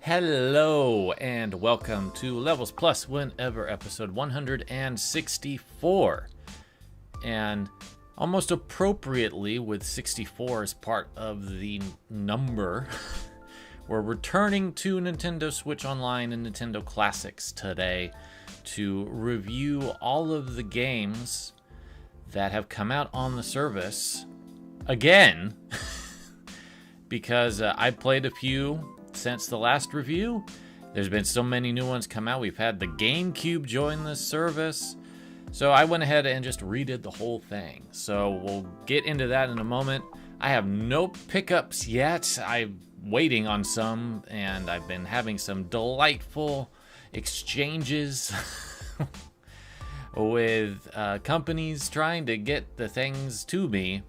Hello and welcome to Levels Plus Whenever episode 164. And almost appropriately, with 64 as part of the number, we're returning to Nintendo Switch Online and Nintendo Classics today to review all of the games that have come out on the service again, because I played a few since the last review. There's been so many new ones come out. We've had the GameCube join the service. So I went ahead and just redid the whole thing. So we'll get into that in a moment. I have no pickups yet. I'm waiting on some, and I've been having some delightful exchanges with companies trying to get the things to me.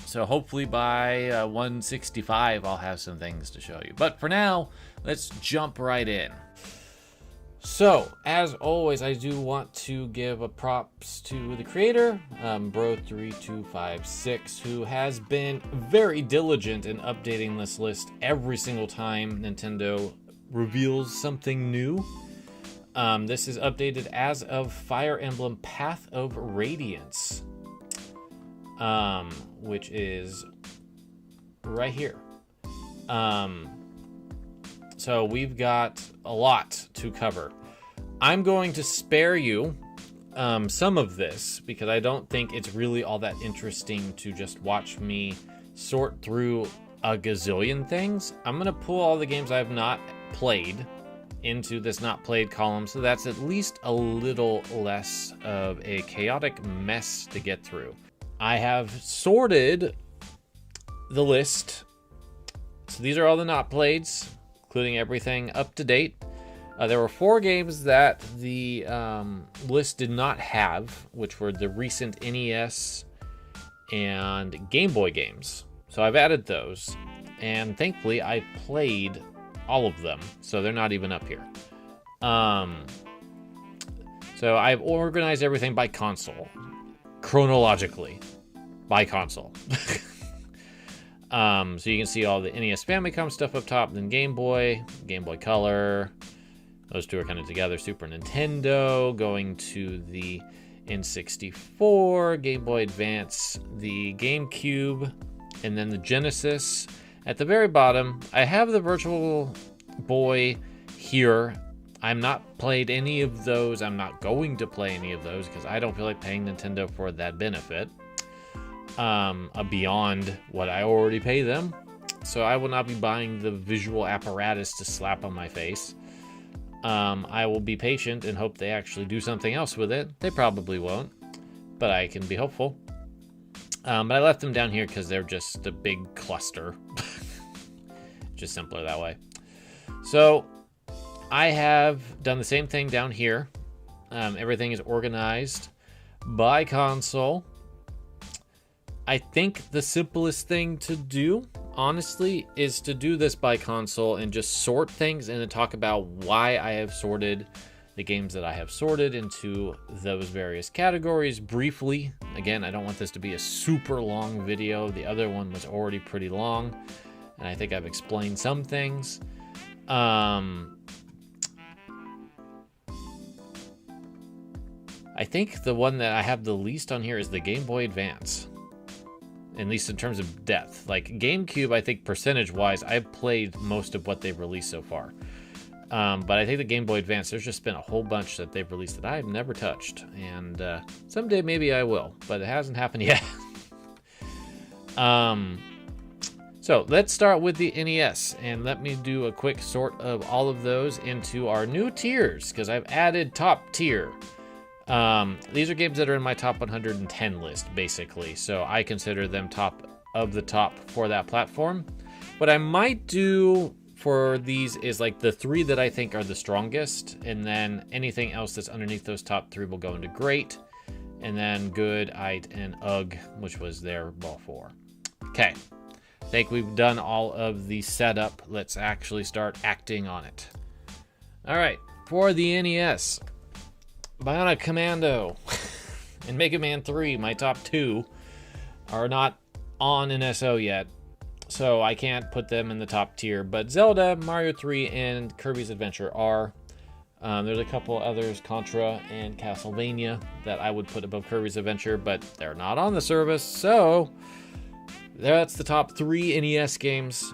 So hopefully by 165, I'll have some things to show you. But for now, let's jump right in. So, as always, I do want to give a props to the creator, Bro3256, who has been very diligent in updating this list every single time Nintendo reveals something new. This is updated as of Fire Emblem Path of Radiance, which is right here. So we've got a lot to cover. I'm going to spare you some of this because I don't think it's really all that interesting to just watch me sort through a gazillion things. I'm going to pull all the games I've not played into this not played column, so that's at least a little less of a chaotic mess to get through. I have sorted the list. So these are all the not playeds, including everything up to date. There were 4 games that the list did not have, which were the recent NES and Game Boy games. So I've added those, and thankfully I played all of them, so they're not even up here. So I've organized everything by console, chronologically, by console. So you can see all the NES Famicom stuff up top, then Game Boy Color. Those two are kind of together. Super Nintendo, going to the N64, Game Boy Advance, the GameCube, and then the Genesis. At the very bottom, I have the Virtual Boy here. I'm not played any of those. I'm not going to play any of those because I don't feel like paying Nintendo for that benefit beyond what I already pay them. So I will not be buying the visual apparatus to slap on my face. I will be patient and hope they actually do something else with it. They probably won't, but I can be hopeful. But I left them down here because they're just a big cluster. Just simpler that way. So I have done the same thing down here. Everything is organized by console. I think the simplest thing to do, honestly, is to do this by console and just sort things and then talk about why I have sorted the games that I have sorted into those various categories briefly. Again, I don't want this to be a super long video. The other one was already pretty long, and I think I've explained some things. I think the one that I have the least on here is the Game Boy Advance, at least in terms of depth. Like GameCube, I think percentage-wise, I've played most of what they've released so far. But I think the Game Boy Advance, there's just been a whole bunch that they've released that I've never touched. And someday maybe I will, but it hasn't happened yet. So let's start with the NES, and let me do a quick sort of all of those into our new tiers, because I've added top tier. These are games that are in my top 110 list, basically, so I consider them top of the top for that platform. What I might do for these is like the 3 that I think are the strongest, and then anything else that's underneath those top 3 will go into great, and then good, ite, and ugh, which was there before. Okay, I think we've done all of the setup. Let's actually start acting on it. All right, for the NES, Bionic Commando and Mega Man 3, my top 2, are not on NSO yet. so I can't put them in the top tier. But Zelda, Mario 3, and Kirby's Adventure are. There's a couple others, Contra and Castlevania, that I would put above Kirby's Adventure, but they're not on the service. So that's the top 3 NES games.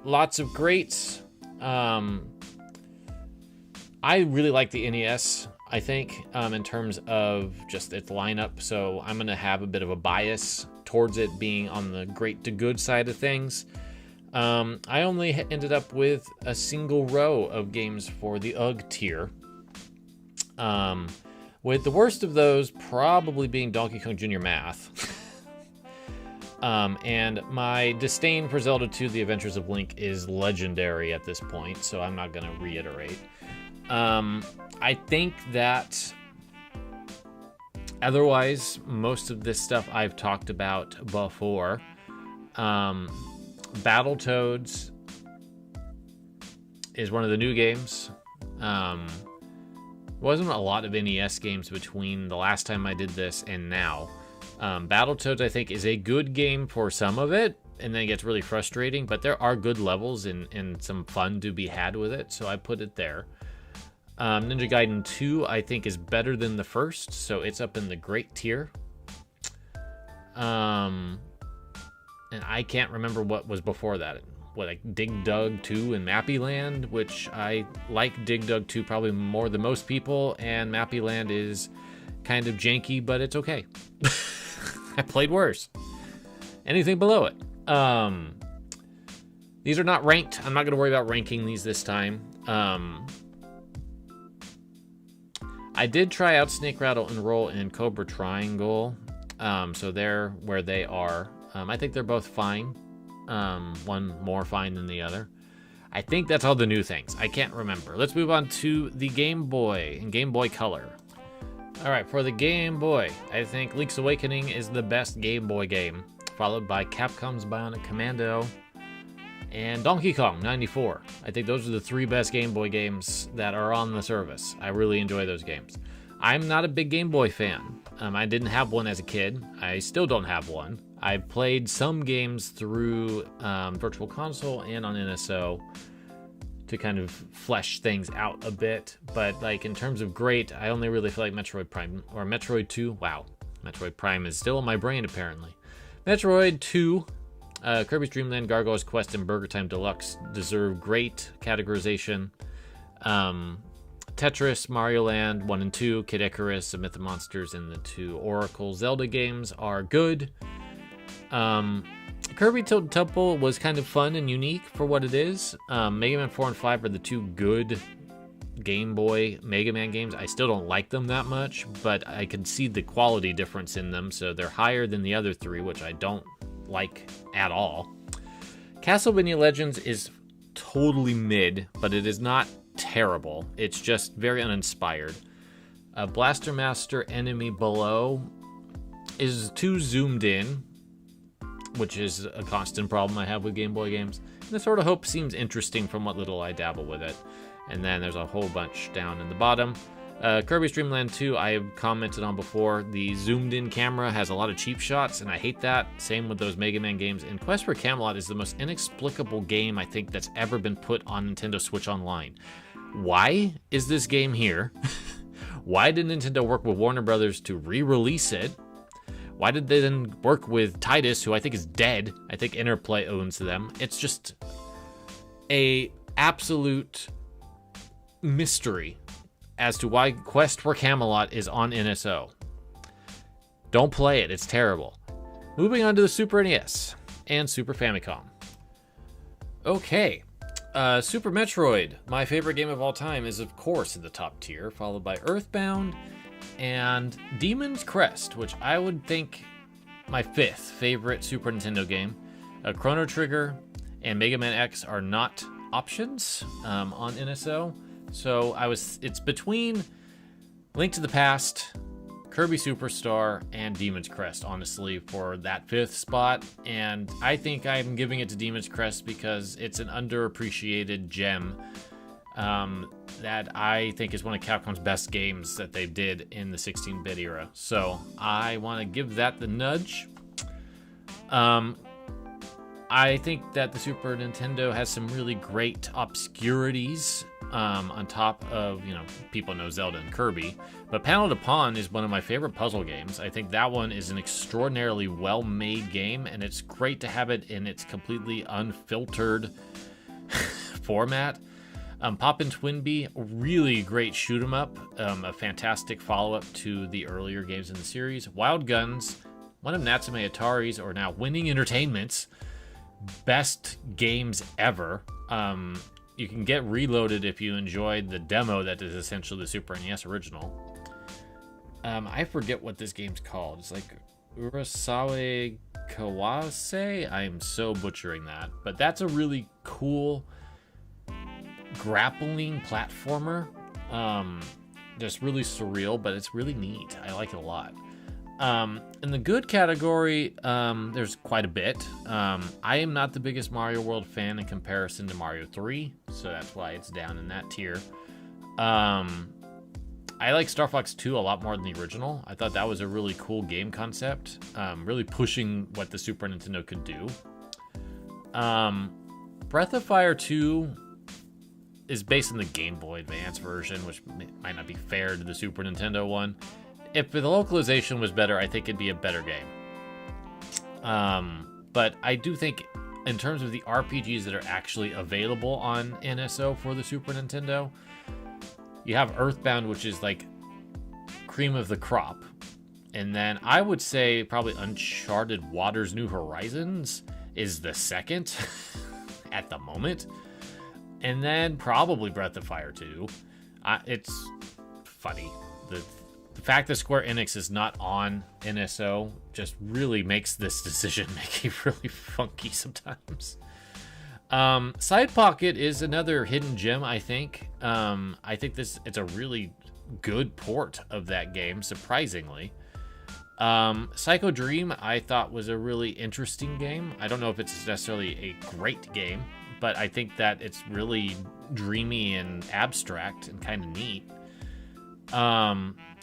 Lots of greats. I really like the NES, I think, in terms of just its lineup. So I'm going to have a bit of a bias towards it being on the great to good side of things. I only ended up with a single row of games for the UGG tier. With the worst of those probably being Donkey Kong Jr. Math. And my disdain for Zelda 2: The Adventures of Link is legendary at this point, so I'm not going to reiterate. I think that otherwise, most of this stuff I've talked about before. Battletoads is one of the new games. Wasn't a lot of NES games between the last time I did this and now. Battletoads, I think, is a good game for some of it, and then it gets really frustrating, but there are good levels and some fun to be had with it, so I put it there. Ninja Gaiden 2, I think, is better than the first, so it's up in the great tier. And I can't remember what was before that. What, like Dig Dug 2 and Mappy Land, which I like Dig Dug 2 probably more than most people, and Mappy Land is kind of janky, but it's okay. I played worse. Anything below it. These are not ranked. I'm not going to worry about ranking these this time. I did try out Snake Rattle and Roll and Cobra Triangle. So they're where they are. I think they're both fine. One more fine than the other. I think that's all the new things. I can't remember. Let's move on to the Game Boy and Game Boy Color. All right, for the Game Boy, I think Link's Awakening is the best Game Boy game, followed by Capcom's Bionic Commando and Donkey Kong 94. I think those are the 3 best Game Boy games that are on the service. I really enjoy those games. I'm not a big Game Boy fan. I didn't have one as a kid. I still don't have one. I played some games through Virtual Console and on NSO to kind of flesh things out a bit. But like in terms of great, I only really feel like Metroid Prime or Metroid 2. Wow, Metroid Prime is still in my brain apparently. Metroid 2, Kirby's Dream Land, Gargoyle's Quest, and Burger Time Deluxe deserve great categorization. Tetris, Mario Land 1 and 2, Kid Icarus, A Myth of Monsters, and the 2 Oracle Zelda games are good. Kirby Tilted Temple was kind of fun and unique for what it is. Mega Man 4 and 5 are the 2 good Game Boy Mega Man games. I still don't like them that much, but I can see the quality difference in them, so they're higher than the other 3, which I don't like at all. Castlevania Legends is totally mid, but it is not terrible. It's just very uninspired. Blaster Master Enemy Below is too zoomed in, which is a constant problem I have with Game Boy games. And the Sword of Hope seems interesting from what little I dabble with it. And then there's a whole bunch down in the bottom. Kirby's Dream Land 2, I have commented on before. The zoomed-in camera has a lot of cheap shots, and I hate that. Same with those Mega Man games. And Quest for Camelot is the most inexplicable game I think that's ever been put on Nintendo Switch Online. Why is this game here? Why did Nintendo work with Warner Brothers to re-release it? Why did they then work with Titus, who I think is dead? I think Interplay owns them. It's just a absolute mystery as to why Quest for Camelot is on NSO. Don't play it. It's terrible. Moving on to the Super NES and Super Famicom. Okay. Super Metroid, my favorite game of all time, is of course in the top tier, followed by Earthbound and Demon's Crest, which I would think my 5th favorite Super Nintendo game. Chrono Trigger and Mega Man X are not options on NSO. So it's between Link to the Past, Kirby Superstar, and Demon's Crest, honestly, for that 5th spot. And I think I'm giving it to Demon's Crest because it's an underappreciated gem that I think is one of Capcom's best games that they did in the 16-bit era. So I want to give that the nudge. I I think that the Super Nintendo has some really great obscurities on top of, you know, people know Zelda and Kirby. But Panel to Pawn is one of my favorite puzzle games. I think that one is an extraordinarily well-made game, and it's great to have it in its completely unfiltered format. Poppin' Twinbee, really great shoot 'em up, a fantastic follow-up to the earlier games in the series. Wild Guns, one of Natsume Atari's, or now Winning Entertainment's, best games ever. You can get Reloaded if you enjoyed the demo that is essentially the Super NES original. I forget what this game's called. It's like Urasawa Kawase. I'm so butchering that, but that's a really cool grappling platformer. Just really surreal, but it's really neat. I like it a lot. In the good category, there's quite a bit. I am not the biggest Mario World fan in comparison to Mario 3, so that's why it's down in that tier. I like Star Fox 2 a lot more than the original. I thought that was a really cool game concept, really pushing what the Super Nintendo could do. Breath of Fire 2 is based on the Game Boy Advance version, which might not be fair to the Super Nintendo one. If the localization was better, I think it'd be a better game. But I do think, in terms of the RPGs that are actually available on NSO for the Super Nintendo, you have Earthbound, which is like cream of the crop. And then I would say probably Uncharted Waters New Horizons is the second at the moment. And then probably Breath of Fire 2. It's funny. The fact that Square Enix is not on NSO just really makes this decision making really funky sometimes. Side Pocket is another hidden gem, I think. I think it's a really good port of that game, surprisingly. Psycho Dream, I thought, was a really interesting game. I don't know if it's necessarily a great game, but I think that it's really dreamy and abstract and kind of neat.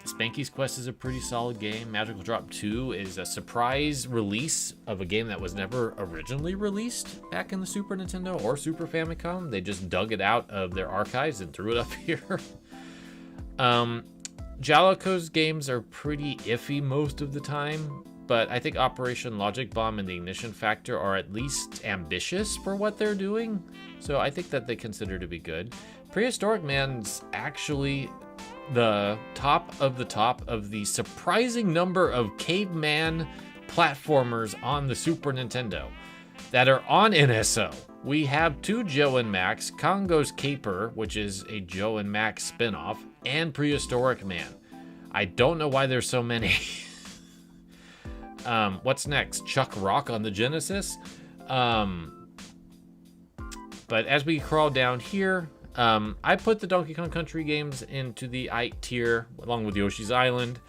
Spanky's Quest is a pretty solid game. Magical Drop 2 is a surprise release of a game that was never originally released back in the Super Nintendo or Super Famicom. They just dug it out of their archives and threw it up here. Jaleco's games are pretty iffy most of the time, but I think Operation Logic Bomb and the Ignition Factor are at least ambitious for what they're doing, so I think that they consider to be good. Prehistoric Man's actually the top of the surprising number of caveman platformers on the Super Nintendo that are on NSO. We have 2 Joe and Max, Congo's Caper, which is a Joe and Max spinoff, and Prehistoric Man. I don't know why there's so many. What's next? Chuck Rock on the Genesis? But as we crawl down here, I put the Donkey Kong Country games into the Ike tier, along with Yoshi's Island.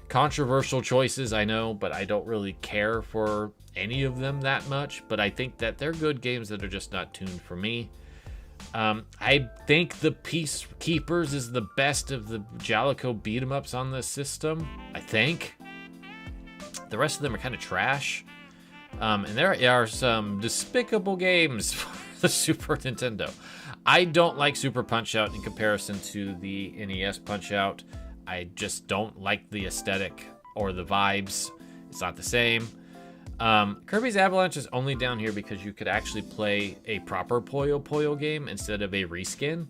Controversial choices, I know, but I don't really care for any of them that much. But I think that they're good games that are just not tuned for me. I think the Peacekeepers is the best of the Jaleco beat-em-ups on the system, I think. The rest of them are kind of trash. And there are some despicable games for the Super Nintendo. I don't like Super Punch-Out in comparison to the NES Punch-Out. I just don't like the aesthetic or the vibes. It's not the same. Kirby's Avalanche is only down here because you could actually play a proper Puyo Puyo game instead of a reskin.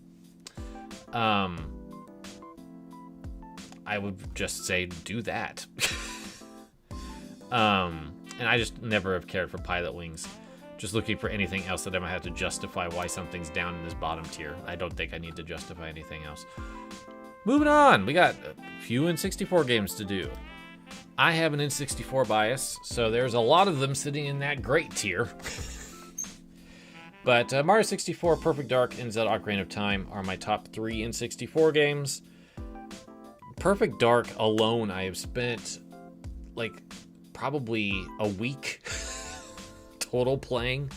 I would just say do that. And I just never have cared for Pilot Wings. Just looking for anything else that I might have to justify why something's down in this bottom tier. I don't think I need to justify anything else. Moving on, we got a few N64 games to do. I have an N64 bias, so there's a lot of them sitting in that great tier. But Mario 64, Perfect Dark, and Zelda Ocarina of Time are my top 3 N64 games. Perfect Dark alone, I have spent like probably a week total playing.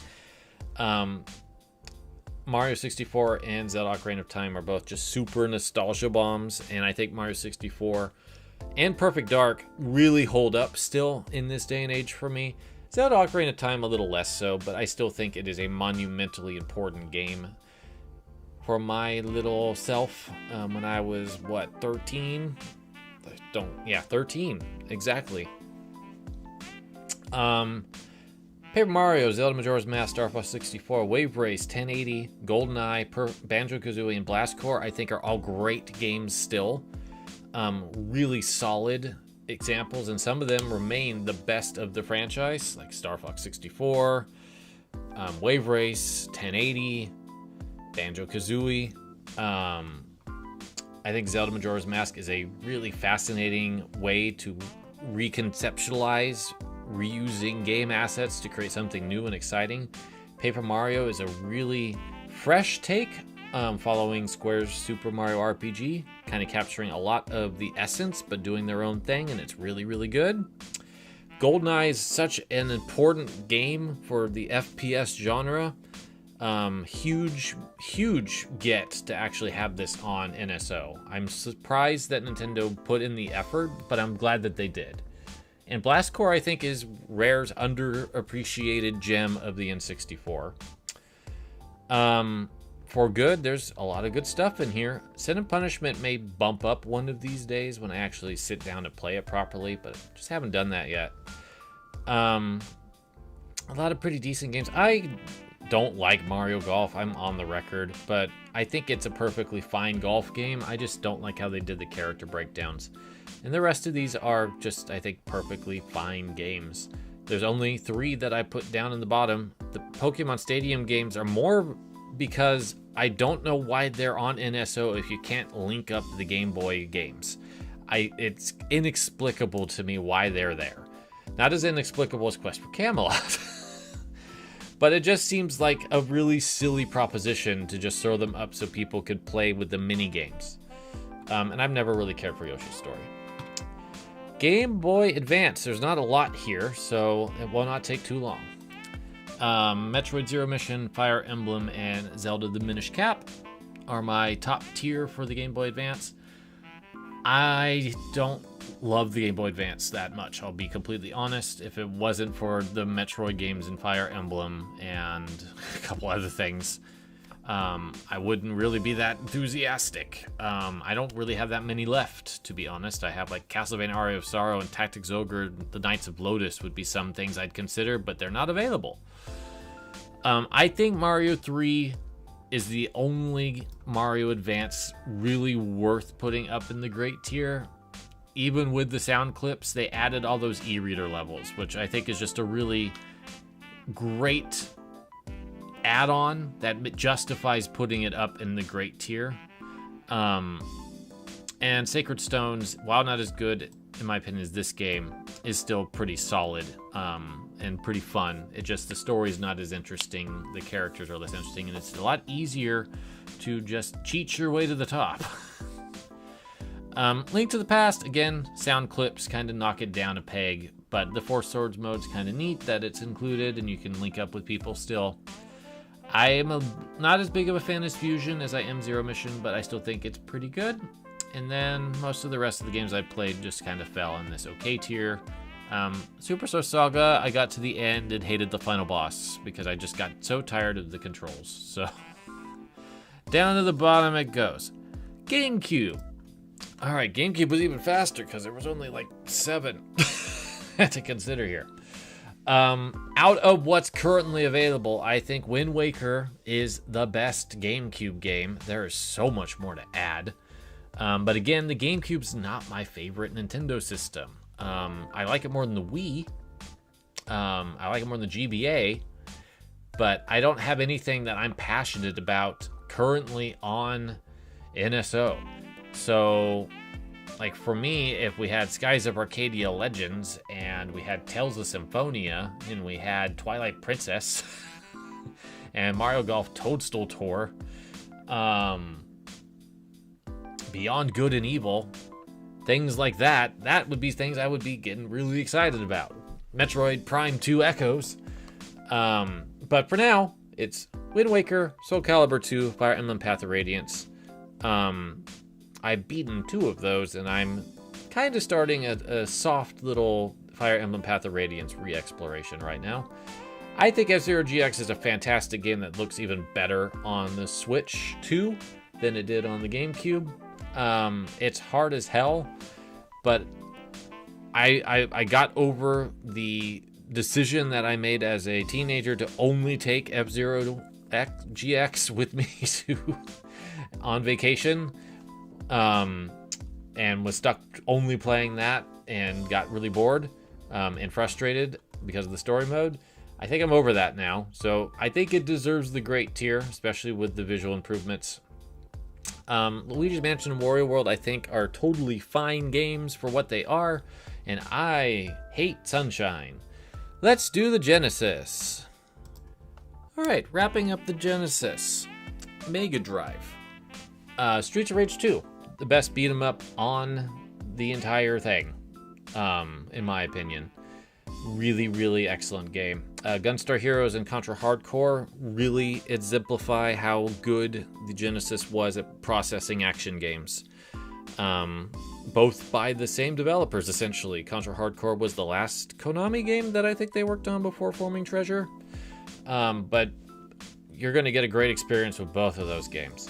Mario 64 and Zelda Ocarina of Time are both just super nostalgia bombs, and I think Mario 64 and Perfect Dark really hold up still in this day and age for me. Zelda Ocarina of Time a little less so, but I still think it is a monumentally important game for my little self. When I was, what, 13? 13, exactly. Paper Mario, Zelda Majora's Mask, Star Fox 64, Wave Race, 1080, GoldenEye, Banjo-Kazooie, and Blast Corps, I think are all great games still. Really solid examples, and some of them remain the best of the franchise, like Star Fox 64, Wave Race, 1080, Banjo-Kazooie. I think Zelda Majora's Mask is a really fascinating way to reconceptualize reusing game assets to create something new and exciting. Paper Mario is a really fresh take, following Square's Super Mario RPG, kind of capturing a lot of the essence but doing their own thing, and it's really, really good. GoldenEye is such an important game for the FPS genre. Huge get to actually have this on NSO. I'm surprised that Nintendo put in the effort, but I'm glad that they did. And Blast Corps, I think, is Rare's underappreciated gem of the N64. For good, there's a lot of good stuff in here. Sin and Punishment may bump up one of these days when I actually sit down to play it properly, but just haven't done that yet. A lot of pretty decent games. I don't like Mario Golf, I'm on the record, but I think it's a perfectly fine golf game. I just don't like how they did the character breakdowns. And the rest of these are just, I think, perfectly fine games. There's only 3 that I put down in the bottom. The Pokemon Stadium games are more because I don't know why they're on NSO if you can't link up the Game Boy games. It's inexplicable to me why they're there. Not as inexplicable as Quest for Camelot. But it just seems like a really silly proposition to just throw them up so people could play with the mini games. And I've never really cared for Yoshi's Story. Game Boy Advance, there's not a lot here, so it will not take too long. Metroid Zero Mission, Fire Emblem, and Zelda the Minish Cap are my top tier for the Game Boy Advance. I don't love the Game Boy Advance that much, I'll be completely honest. If it wasn't for the Metroid games and Fire Emblem and a couple other things, I wouldn't really be that enthusiastic. I don't really have that many left, to be honest. I have like Castlevania Aria of Sorrow and Tactics Ogre, the Knights of Lotus would be some things I'd consider, but they're not available. I think Mario 3 is the only Mario Advance really worth putting up in the great tier. Even with the sound clips, they added all those e-reader levels, which I think is just a really great add-on that justifies putting it up in the great tier. And Sacred Stones, while not as good in my opinion as this game, is still pretty solid and pretty fun. It just, the story's not as interesting, the characters are less interesting, and it's a lot easier to just cheat your way to the top. Link to the Past, again, sound clips kind of knock it down a peg, but the Four Swords mode's kind of neat that it's included and you can link up with people still. I am not as big of a fan as Fusion as I am Zero Mission, but I still think it's pretty good. And then most of the rest of the games I played just kind of fell in this okay tier. Superstar Saga, I got to the end and hated the final boss because I just got so tired of the controls. So down to the bottom it goes. GameCube. All right, GameCube was even faster because there was only like 7 to consider here. Out of what's currently available, I think Wind Waker is the best GameCube game. There is so much more to add. But again, the GameCube's not my favorite Nintendo system. I like it more than the Wii. I like it more than the GBA. But I don't have anything that I'm passionate about currently on NSO. So, like for me, if we had Skies of Arcadia Legends, and we had Tales of Symphonia, and we had Twilight Princess, and Mario Golf Toadstool Tour, Beyond Good and Evil, things like that, that would be things I would be getting really excited about. Metroid Prime 2 Echoes. But for now, it's Wind Waker, Soul Calibur 2, Fire Emblem Path of Radiance. I've beaten 2 of those, and I'm kind of starting a soft little Fire Emblem Path of Radiance re-exploration right now. I think F-Zero GX is a fantastic game that looks even better on the Switch 2 than it did on the GameCube. It's hard as hell, but I got over the decision that I made as a teenager to only take F-Zero GX with me on vacation, and was stuck only playing that and got really bored and frustrated because of the story mode. I think I'm over that now, so I think it deserves the great tier, especially with the visual improvements. Luigi's Mansion and Wario World, I think, are totally fine games for what they are, and I hate Sunshine. Let's do the Genesis. Alright, wrapping up the Genesis. Mega Drive. Streets of Rage 2, the best beat 'em up on the entire thing, in my opinion. Really, really excellent game. Gunstar Heroes and Contra Hardcore really exemplify how good the Genesis was at processing action games. Both by the same developers, essentially. Contra Hardcore was the last Konami game that I think they worked on before forming Treasure. But you're going to get a great experience with both of those games.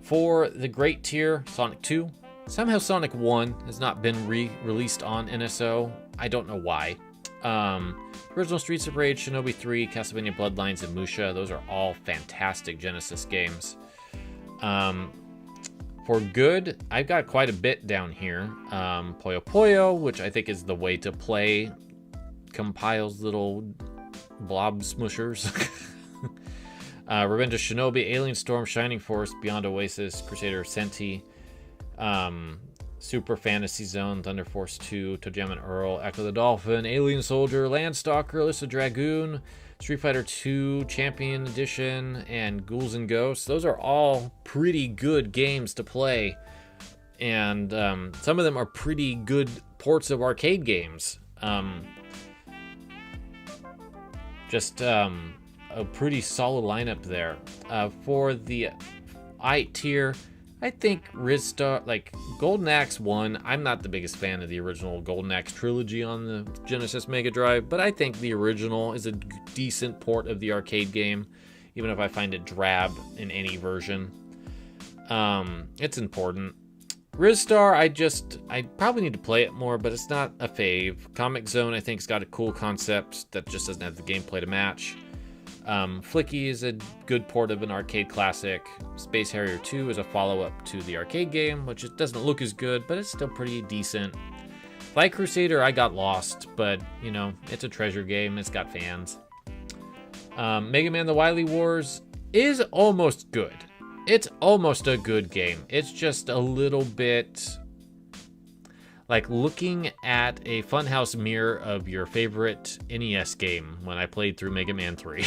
For the great tier, Sonic 2. Somehow Sonic 1 has not been re-released on NSO. I don't know why. Original Streets of Rage, Shinobi 3, Castlevania Bloodlines, and Musha. Those are all fantastic Genesis games. For good, I've got quite a bit down here. Puyo Puyo, which I think is the way to play, compiles little blob smushers. Revenge of Shinobi, Alien Storm, Shining Force, Beyond Oasis, Crusader Senti, Super Fantasy Zone, Thunder Force 2, ToeJam and Earl, Echo the Dolphin, Alien Soldier, Landstalker, Alyssa Dragoon, Street Fighter 2, Champion Edition, and Ghouls and Ghosts. Those are all pretty good games to play, and some of them are pretty good ports of arcade games. Just a pretty solid lineup there. For the I tier, I think Ristar, like Golden Axe 1, I'm not the biggest fan of the original Golden Axe trilogy on the Genesis Mega Drive, but I think the original is a decent port of the arcade game, even if I find it drab in any version. It's important. Ristar, I probably need to play it more, but it's not a fave. Comic Zone, I think, has got a cool concept that just doesn't have the gameplay to match. Flicky is a good port of an arcade classic. Space Harrier 2 is a follow-up to the arcade game, which it doesn't look as good, but it's still pretty decent. Light Crusader, I got lost, but, you know, it's a treasure game. It's got fans. Mega Man The Wily Wars is almost good. It's almost a good game. It's just a little bit like looking at a funhouse mirror of your favorite NES game when I played through Mega Man 3.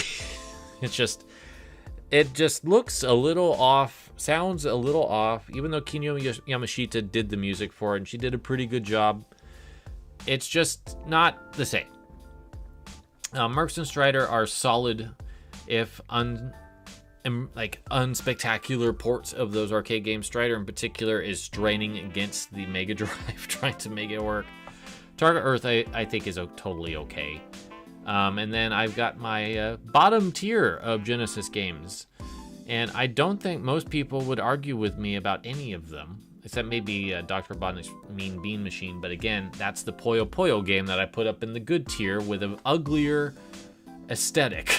It just looks a little off, sounds a little off, even though Kiyo Yamashita did the music for it, and she did a pretty good job. It's just not the same. Mercs and Strider are solid, if unspectacular ports of those arcade games. Strider in particular is straining against the Mega Drive trying to make it work. Target Earth I think is totally okay. And then I've got my bottom tier of Genesis games, and I don't think most people would argue with me about any of them, except maybe Dr. Robotnik's Mean Bean Machine, but again, that's the Puyo Puyo game that I put up in the good tier with an uglier aesthetic.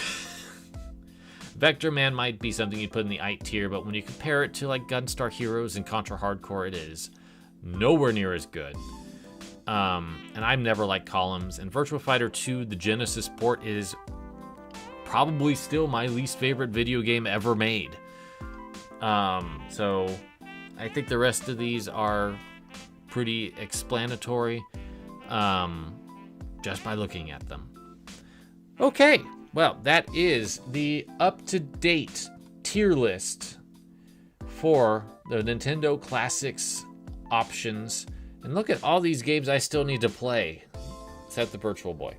Vector Man might be something you put in the I tier, but when you compare it to like Gunstar Heroes and Contra Hardcore, it is nowhere near as good. And I've never liked Columns. And Virtua Fighter 2, the Genesis port, is probably still my least favorite video game ever made. So I think the rest of these are pretty explanatory just by looking at them. Okay. Well, that is the up-to-date tier list for the Nintendo Classics options. And look at all these games I still need to play, except the Virtual Boy.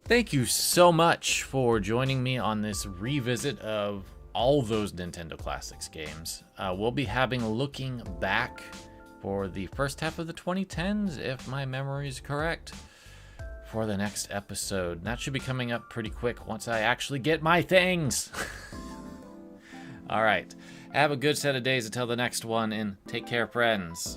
Thank you so much for joining me on this revisit of all those Nintendo Classics games. We'll be having a looking back for the first half of the 2010s, if my memory is correct, for the next episode. That should be coming up pretty quick once I actually get my things. All right. Have a good set of days until the next one, and take care, friends.